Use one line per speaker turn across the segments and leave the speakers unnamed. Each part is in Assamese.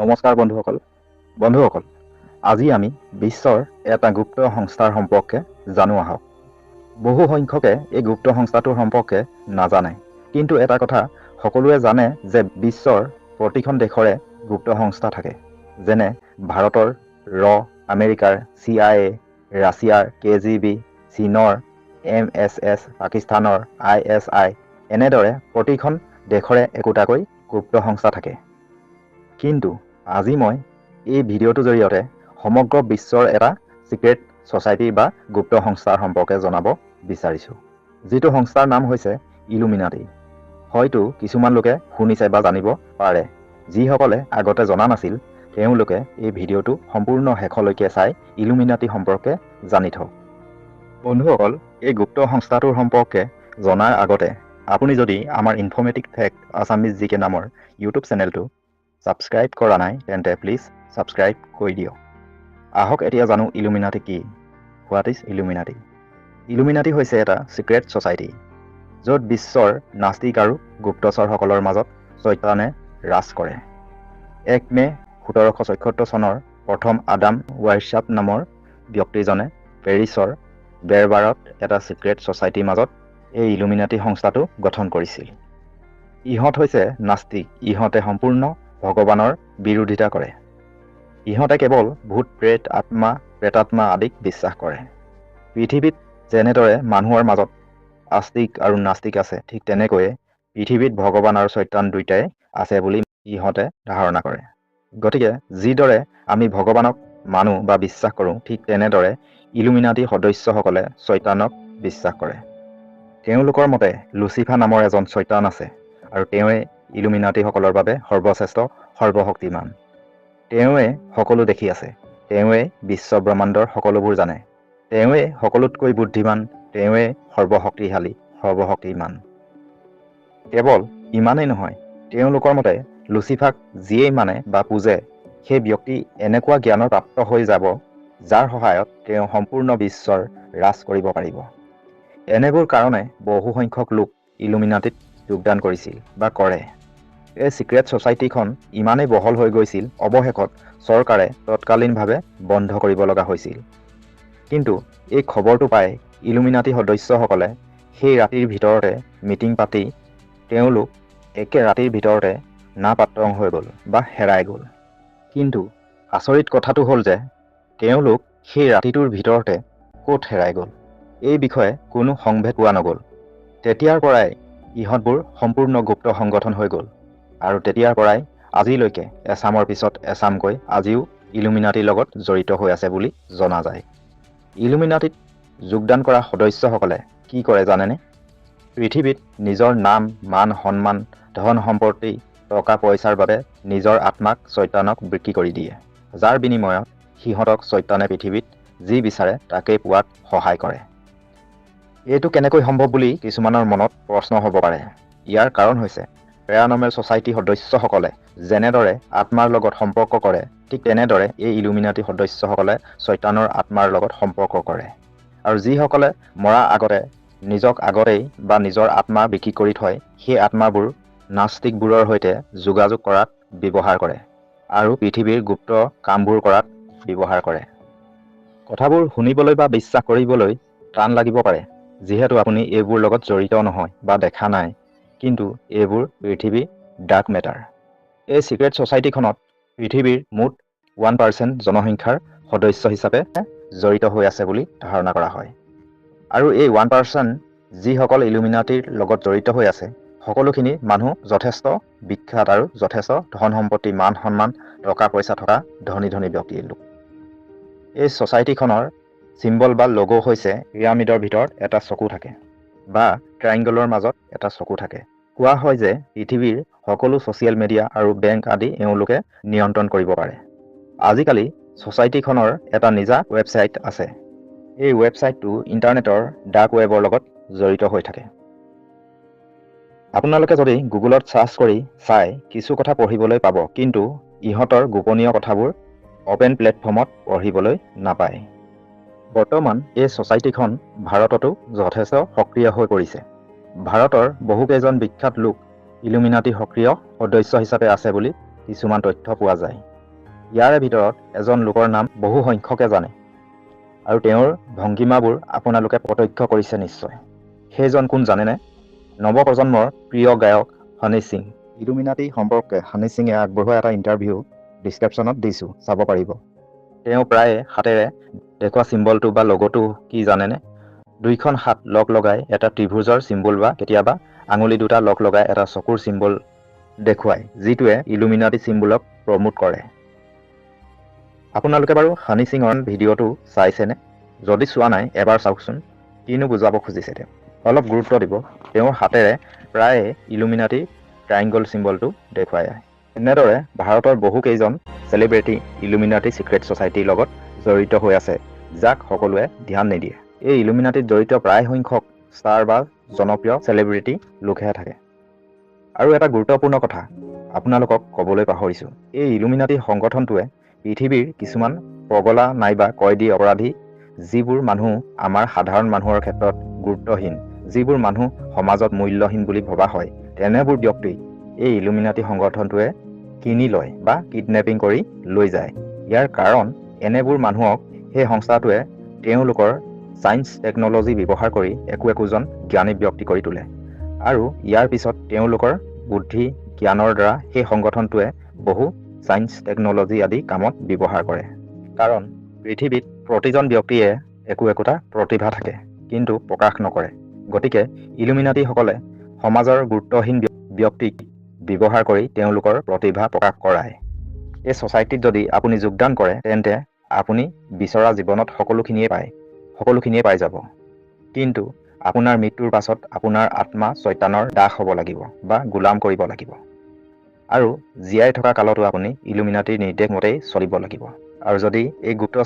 নমস্কাৰ বন্ধুসকল আজি আমি বিশ্বৰ এটা গুপ্ত সংস্থাৰ সম্পৰ্কে জানো আহক। বহু সংখ্যকে এই গুপ্ত সংস্থাটোৰ সম্পৰ্কে নাজানে, কিন্তু এটা কথা সকলোৱে জানে যে বিশ্বৰ প্ৰতিখন দেশৰে গুপ্ত সংস্থা থাকে, যেনে ভাৰতৰ আমেৰিকাৰ CIA, ৰাছিয়াৰ KGB, চীনৰ MSS, পাকিস্তানৰ ISI, এনেদৰে প্ৰতিখন দেশৰে একোটাকৈ গুপ্ত সংস্থা থাকে। কিন্তু আজি মই এই ভিডিঅ'টোৰ জৰিয়তে সমগ্ৰ বিশ্বৰ এটা সিক্ৰেট সোসাইটি বা গুপ্ত সংস্থাৰ সম্পৰ্কে জনাব বিচাৰিছোঁ, যিটো সংস্থাৰ নাম হৈছে ইলুমিনাটি। হয়তো কিছুমান লোকে শুনিছে বা জানিব পাৰে, যিসকলে আগতে জনা নাছিল তেওঁলোকে এই ভিডিঅ'টো সম্পূৰ্ণ শেষলৈকে চাই ইলুমিনাটি সম্পৰ্কে জানি থওক। বন্ধুসকল, এই গুপ্ত সংস্থাটোৰ সম্পৰ্কে জনাৰ আগতে আপুনি যদি আমাৰ ইনফৰ্মেটিভ ফেক্ট আছামিজ জিকে নামৰ ইউটিউব চেনেলটো ছাবস্ক্ৰাইব কৰা নাই তেন্তে প্লিজ ছাবস্ক্ৰাইব কৰি দিয়ক। আহক এতিয়া জানো ইলুমিনাটি কি। What is Illuminati? ইলুমিনাটি হৈছে এটা সিক্ৰেট সোসাইটি, য'ত বিশ্বৰ নাস্তিক আৰু গুপ্তচৰসকলৰ মাজত চৈতানে ৰাজ কৰে। 1 মে 1776 চনৰ প্ৰথম আদাম ৱাৰ্কশ্বপ নামৰ ব্যক্তিজনে পেৰিছৰ বেৰবাৰত এটা সিক্ৰেট সোসাইটিৰ মাজত এই ইলুমিনাটি সংস্থাটো গঠন কৰিছিল। ইহঁত হৈছে নাস্তিক। ইহঁতে সম্পূৰ্ণ ভগৱানৰ বিৰোধিতা কৰে। ইহঁতে কেৱল ভূত প্ৰেত প্ৰেতাত্মা আদিক বিশ্বাস কৰে। পৃথিৱীত যেনেদৰে মানুহৰ মাজত আস্তিক আৰু নাস্তিক আছে, ঠিক তেনেকৈয়ে পৃথিৱীত ভগৱান আৰু চৈতান দুইটাই আছে বুলি ইহঁতে ধাৰণা কৰে। গতিকে যিদৰে আমি ভগৱানক মানো বা বিশ্বাস কৰোঁ, ঠিক তেনেদৰে ইলুমিনাটি সদস্যসকলে চৈতানক বিশ্বাস কৰে। তেওঁলোকৰ মতে লুচিফাৰ নামৰ এজন চৈতান আছে আৰু তেওঁৱে ইলুমিনাটিসকলৰ বাবে সৰ্বশ্ৰেষ্ঠ সৰ্বশক্তিমান। তেওঁৱে সকলো দেখি আছে, তেওঁৱে বিশ্ব ব্ৰহ্মাণ্ডৰ সকলোবোৰ জানে, তেওঁৱে সকলোতকৈ বুদ্ধিমান, তেওঁৱে সৰ্বশক্তিমান। কেৱল ইমানেই নহয়, তেওঁলোকৰ মতে লুচিফাক যিয়েই মানে বা পূজে সেই ব্যক্তি এনেকুৱা জ্ঞানৰ প্ৰাপ্ত হৈ যাব যাৰ সহায়ত তেওঁ সম্পূৰ্ণ বিশ্বৰ ৰাজ কৰিব পাৰিব। এনেবোৰ কাৰণে বহু সংখ্যক লোক ইলুমিনাটিত যোগদান কৰিছিল বা কৰে। এই সিক্ৰেট সোসাইটিখন ইমানেই বহল হৈ গৈছিল, অৱশেষত চৰকাৰে তৎকালীনভাৱে বন্ধ কৰিব লগা হৈছিল। কিন্তু এই খবৰটো পাই ইলুমিনাটি সদস্যসকলে সেই ৰাতিৰ ভিতৰতে মিটিং পাতি তেওঁলোক একে ৰাতিৰ ভিতৰতে নাপাত্ৰং হৈ গ'ল বা হেৰাই গ'ল। কিন্তু আচৰিত কথাটো হ'ল যে তেওঁলোক সেই ৰাতিটোৰ ভিতৰতে ক'ত হেৰাই গ'ল, এই বিষয়ে কোনো সংভেদ পোৱা নগ'ল। তেতিয়াৰ পৰাই ইহঁতবোৰ সম্পূৰ্ণ গুপ্ত সংগঠন হৈ গ'ল আৰু তেতিয়াৰ পৰাই আজিলৈকে এচামৰ পিছত এচামকৈ আজিও ইলুমিনাটিৰ লগত জড়িত হৈ আছে বুলি জনা যায়। ইলুমিনাটিত যোগদান কৰা সদস্যসকলে কি কৰে জানেনে? পৃথিৱীত নিজৰ নাম, মান, সন্মান, ধন সম্পত্তি, টকা পইচাৰ বাবে নিজৰ আত্মাক চৈতানক বিক্ৰী কৰি দিয়ে, যাৰ বিনিময়ত সিহঁতক চৈতানে পৃথিৱীত যি বিচাৰে তাকেই পোৱাত সহায় কৰে। এইটো কেনেকৈ সম্ভৱ বুলি কিছুমানৰ মনত প্ৰশ্ন হ'ব পাৰে। ইয়াৰ কাৰণ হৈছে পেৰানৰ্মেল সোসাইটি সদস্যসকলে যেনেদৰে আত্মাৰ লগত সম্পৰ্ক কৰে, ঠিক তেনেদৰে এই ইলুমিনাটি সদস্যসকলে চৈতানৰ আত্মাৰ লগত সম্পৰ্ক কৰে। আৰু যিসকলে মৰা আগতে নিজক আগতেই বা নিজৰ আত্মা বিক্ৰী কৰি থয়, সেই আত্মাবোৰ নাস্তিকবোৰৰ সৈতে যোগাযোগ কৰাত ব্যৱহাৰ কৰে আৰু পৃথিৱীৰ গুপ্ত কামবোৰ কৰাত ব্যৱহাৰ কৰে। কথাবোৰ শুনিবলৈ বা বিশ্বাস কৰিবলৈ টান লাগিব পাৰে, যিহেতু আপুনি এইবোৰ লগত জড়িত নহয় বা দেখা নাই, কিন্তু এইবোৰ পৃথিৱীৰ ডাৰ্ক মেটাৰ। এই সিক্ৰেট সোসাইটিখনত পৃথিৱীৰ মুঠ 1% জনসংখ্যাৰ সদস্য হিচাপে জড়িত হৈ আছে বুলি ধাৰণা কৰা হয়। আৰু এই 1% যিসকল ইলুমিনাটিৰ লগত জড়িত হৈ আছে, সকলোখিনি মানুহ যথেষ্ট বিখ্যাত আৰু যথেষ্ট ধন সম্পত্তি, মান সন্মান, টকা পইচা থকা ধনী ব্যক্তিৰ লোক। এই সোসাইটিখনৰ চিম্বল বা লোগো হৈছে পিৰামিডৰ ভিতৰত এটা চকু থাকে বা ট্ৰাইংগলৰ মাজত এটা চকু থাকে। কোৱা হয় যে পৃথিৱীৰ সকলো ছ'চিয়েল মিডিয়া আৰু বেংক আদি এওঁলোকে নিয়ন্ত্ৰণ কৰিব পাৰে। আজিকালি সোসাইটিখনৰ এটা নিজা ৱেবছাইট আছে। এই ৱেবছাইটটো ইণ্টাৰনেটৰ ডাৰ্ক ৱেবৰ লগত জড়িত হৈ থাকে। আপোনালোকে যদি গুগলত চাৰ্চ কৰি চাই কিছু কথা পঢ়িবলৈ পাব, কিন্তু ইহঁতৰ গোপনীয় কথাবোৰ অপেন প্লেটফৰ্মত পঢ়িবলৈ নাপায়। বৰ্তমান এই সোসাইটিখন ভাৰততো যথেষ্ট সক্ৰিয় হৈ পৰিছে। ভাৰতৰ বহুকেইজন বিখ্যাত লোক ইলুমিনাটি সক্ৰিয় সদস্য হিচাপে আছে বুলি কিছুমান তথ্য পোৱা যায়। ইয়াৰে ভিতৰত এজন লোকৰ নাম বহু সংখ্যকে জানে আৰু তেওঁৰ ভংগীমাবোৰ আপোনালোকে প্ৰত্যক্ষ কৰিছে নিশ্চয়। সেইজন কোন জানেনে? নৱপ্ৰজন্মৰ প্ৰিয় গায়ক হনী সিং। ইলুমিনাটি সম্পৰ্কে হনী সিঙে আগবঢ়োৱা এটা ইণ্টাৰভিউ ডিছক্ৰিপশ্যনত দিছোঁ, চাব পাৰিব। তেওঁ প্ৰায়ে হাতেৰে দেখুওৱা চিম্বলটো বা লগটো কি জানেনে? দুইখন হাত লগ লগাই এটা ত্ৰিভুজৰ চিম্বল বা কেতিয়াবা আঙুলি দুটা লগ লগাই এটা চকুৰ চিম্বল দেখুৱায়, যিটোৱে ইলুমিনাটি চিম্বলক প্ৰমোট কৰে। আপোনালোকে বাৰু হনী সিঙৰ ভিডিঅ'টো চাইছেনে? যদি চোৱা নাই এবাৰ চাওকচোন, কিনো বুজাব খুজিছে তেওঁ। অলপ গুৰুত্ব দিব। তেওঁৰ হাতেৰে প্ৰায়ে ইলুমিনাটি ট্ৰাইংগল চিম্বলটো দেখুৱাই। এনেদৰে ভাৰতৰ বহু কেইজন চেলিব্ৰিটি ইলুমিনাটি চিক্ৰেট ছ'চাইটিৰ লগত জড়িত হৈ আছে, যাক সকলোৱে ধ্যান নিদিয়ে। এই ইলুমিনাটিত জড়িত প্ৰায় সংখ্যক ষ্টাৰ বা জনপ্ৰিয় চেলিব্ৰিটি লোকহে থাকে। আৰু এটা গুৰুত্বপূৰ্ণ কথা আপোনালোকক ক'বলৈ পাহৰিছোঁ, এই ইলুমিনাটি সংগঠনটোৱে পৃথিৱীৰ কিছুমান পগলা নাইবা কয়দী অপৰাধী, যিবোৰ মানুহ আমাৰ সাধাৰণ মানুহৰ ক্ষেত্ৰত গুৰুত্বহীন, যিবোৰ মানুহ সমাজত মূল্যহীন বুলি ভবা হয়, তেনেবোৰ ব্যক্তিক এই ইলুমিনাটি সংগঠনটোৱে কিনি লয় বা কিডনেপিং কৰি লৈ যায়। ইয়াৰ কাৰণ এনেবোৰ মানুহক সেই সংস্থাটোৱে তেওঁলোকৰ ছায়েন্স টেকন'লজি ব্যৱহাৰ কৰি একোজন জ্ঞানী ব্যক্তি কৰি তোলে আৰু ইয়াৰ পিছত তেওঁলোকৰ বুদ্ধি জ্ঞানৰ দ্বাৰা সেই সংগঠনটোৱে বহু ছায়েন্স টেকন'লজি আদি কামত ব্যৱহাৰ কৰে। কাৰণ পৃথিৱীত প্ৰতিজন ব্যক্তিয়ে একোটা প্ৰতিভা থাকে, কিন্তু প্ৰকাশ নকৰে। গতিকে ইলুমিনাটিসকলে সমাজৰ গুৰুত্বহীন ব্যক্তিক ব্যৱহাৰ কৰি তেওঁলোকৰ প্ৰতিভা প্ৰকাশ কৰায়। এই ছ'চাইটিত যদি আপুনি যোগদান কৰে, তেন্তে আপুনি বিচৰা জীৱনত সকলোখিনিয়ে পাই যাব। কিন্তু আপোনাৰ মৃত্যুৰ পাছত আপোনাৰ আত্মা শয়তানৰ দাস হ'ব লাগিব বা গোলাম কৰিব লাগিব। আৰু জীয়াই থকা কালতো আপুনি ইলুমিনাটিৰ নিৰ্দেশ মতেই চলিব লাগিব। আৰু যদি এই গুপ্ত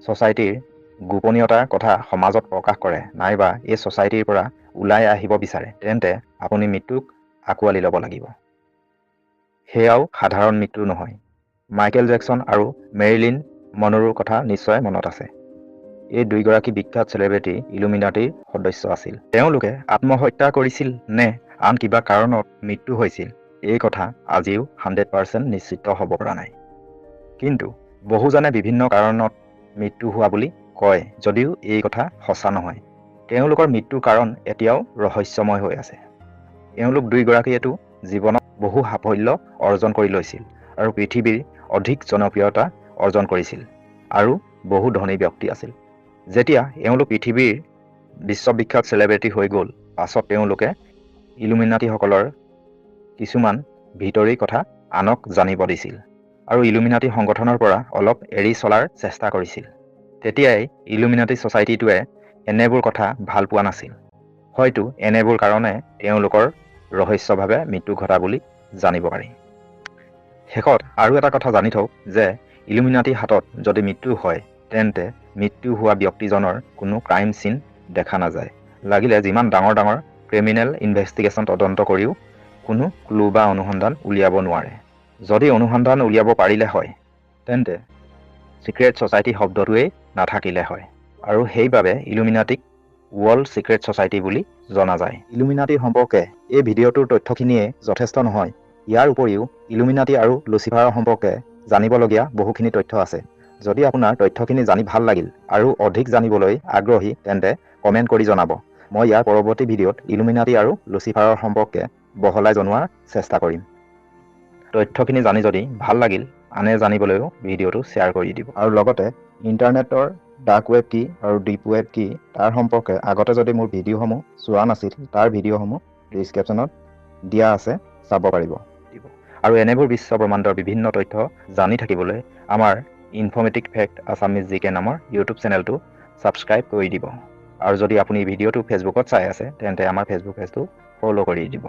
ছ'চাইটিৰ গোপনীয়তাৰ কথা সমাজত প্ৰকাশ কৰে নাইবা এই ছ'চাইটিৰ পৰা ওলাই আহিব বিচাৰে, তেন্তে আপুনি মৃত্যুক আঁকোৱালি ল'ব লাগিব। সেয়াও সাধাৰণ মৃত্যু নহয়। মাইকেল জেকচন আৰু মেৰিলিন মনৰোৰ কথা নিশ্চয় মনত আছে। এই দুয়োগৰাকী বিখ্যাত চেলিব্ৰিটি ইলুমিনাটিৰ সদস্য আছিল। তেওঁলোকে আত্মহত্যা কৰিছিল নে আন কিবা কাৰণত মৃত্যু হৈছিল, এই কথা আজিও 100% নিশ্চিত হ'ব পৰা নাই। কিন্তু বহুজনে বিভিন্ন কাৰণত মৃত্যু হোৱা বুলি কয়, যদিও এই কথা সঁচা নহয়। তেওঁলোকৰ মৃত্যুৰ কাৰণ এতিয়াও ৰহস্যময় হৈ আছে। এওঁলোক দুয়োগৰাকীয়েতো জীৱনত বহু সাফল্য অৰ্জন কৰি লৈছিল আৰু পৃথিৱীৰ অধিক জনপ্ৰিয়তা অৰ্জন কৰিছিল আৰু বহু ধনী ব্যক্তি আছিল। যেতিয়া এওঁলোক পৃথিৱীৰ বিশ্ববিখ্যাত চেলিব্ৰিটি হৈ গ'ল, পাছত তেওঁলোকে ইলুমিনাটিসকলৰ কিছুমান ভিতৰি কথা আনক জানিব দিছিল আৰু ইলুমিনাটি সংগঠনৰ পৰা অলপ এৰি চলাৰ চেষ্টা কৰিছিল। তেতিয়াই ইলুমিনাটি ছ'চাইটিটোৱে এনেবোৰ কথা ভাল পোৱা নাছিল। হয়তো এনেবোৰ কাৰণে তেওঁলোকৰ ৰহস্যভাৱে মৃত্যু ঘটা বুলি জানিব পাৰি। শেষত আৰু এটা কথা জানি থওক যে ইলুমিনাটিৰ হাতত যদি মৃত্যু হয়, তেন্তে মৃত্যু হোৱা ব্যক্তিজনৰ কোনো ক্ৰাইম চিন দেখা নাযায়। লাগিলে যিমান ডাঙৰ ডাঙৰ ক্ৰিমিনেল ইনভেষ্টিগেশ্যন তদন্ত কৰিও কোনো ক্লু বা অনুসন্ধান উলিয়াব নোৱাৰে। যদি অনুসন্ধান উলিয়াব পাৰিলে হয়, তেন্তে চিক্ৰেট ছ'চাইটি শব্দটোৱেই নাথাকিলে হয় আৰু সেইবাবে ইলুমিনাটিক ৱৰ্ল্ড চিক্ৰেট ছ'চাইটি বুলি জনা যায়। ইলুমিনাটিৰ সম্পৰ্কে এই ভিডিঅ'টোৰ তথ্যখিনিয়ে যথেষ্ট নহয়। ইয়াৰ উপৰিও ইলুমিনাটি আৰু লুচিফাৰৰ সম্পৰ্কে জানিবলগীয়া বহুখিনি তথ্য আছে। যদি আপোনাৰ তথ্যখিনি জানি ভাল লাগিল আৰু অধিক জানিবলৈ আগ্ৰহী, তেন্তে কমেণ্ট কৰি জনাব। মই ইয়াৰ পৰৱৰ্তী ভিডিঅ'ত ইলুমিনাটি আৰু লুচিফাৰৰ সম্পৰ্কে বহলাই জনোৱাৰ চেষ্টা কৰিম। তথ্যখিনি জানি যদি ভাল লাগিল, আনে জানিবলৈও ভিডিঅ'টো শ্বেয়াৰ কৰি দিব। আৰু লগতে ইণ্টাৰনেটৰ ডাৰ্ক ৱেব কি আৰু ডিপ ৱেব কি তাৰ সম্পৰ্কে আগতে যদি মোৰ ভিডিঅ'সমূহ চোৱা নাছিল, তাৰ ভিডিঅ'সমূহ ডিছক্ৰিপশ্যনত দিয়া আছে, চাব পাৰিব। আৰু এনেবোৰ বিশ্ব ব্ৰহ্মাণ্ডৰ বিভিন্ন তথ্য জানি থাকিবলৈ আমাৰ ইনফৰ্মেটিভ ফেক্ট আছামিজ জিকে নামৰ ইউটিউব চেনেলটো ছাবস্ক্ৰাইব কৰি দিব। আৰু যদি আপুনি ভিডিঅ'টো ফেচবুকত চাই আছে, তেন্তে আমাৰ ফেচবুক পেজটো ফ'ল' কৰি দিব।